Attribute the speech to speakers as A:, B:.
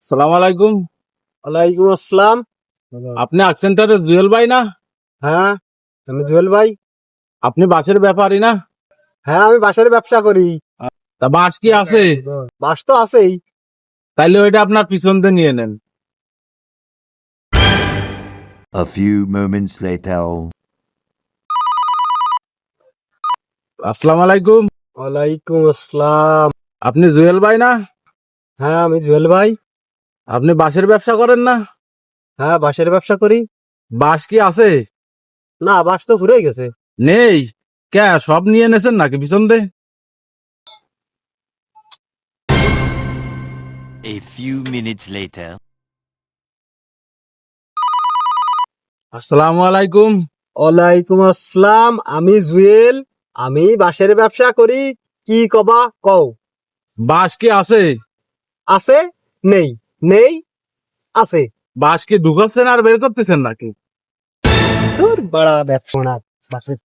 A: সালাম আলাইকুম।
B: ওয়ালাইকুম আসসালাম।
A: আপনি আকসেন্টারের জুয়েল ভাই না?
B: হ্যাঁ, আমি জুয়েল ভাই।
A: আপনি বাসের ব্যাপারী না?
B: হ্যাঁ, আমি বাঁশের ব্যবসা করি।
A: তা বাস কি আছে?
B: বাঁশ তো আছেই।
A: তাইলে ওইটা আপনার পিছন দিয়ে নিয়ে নেন।
C: A few moments later.
A: আসসালামু আলাইকুম।
B: ওয়ালাইকুম আসসালাম।
A: আপনি জুয়েল ভাই না?
B: হ্যাঁ, আমি জুয়েল ভাই।
A: আপনি বাসের ব্যবসা করেন না?
B: হ্যাঁ, বাঁশের ব্যবসা করি।
A: বাস কি আছে?
B: না, বাঁশ তো ফুরিয়ে গেছে।
A: নেই। কে সব নিয়ে নেছেন নাকি পিছন দিয়ে?
C: A few minutes later.
A: আসসালামু আলাইকুম।
B: ওয়ালাইকুম আসসালাম। আমি জুয়েল। আমি বাঁশের ব্যবসা করি। কি কবা কও?
A: বাস কি আছে?
B: আছে? নেই? নেই? আছে?
A: বাস কি ঢুকাচ্ছেন আর বের করতেছেন নাকি?
B: তোর বড়া ব্যবসা না বাঁশের।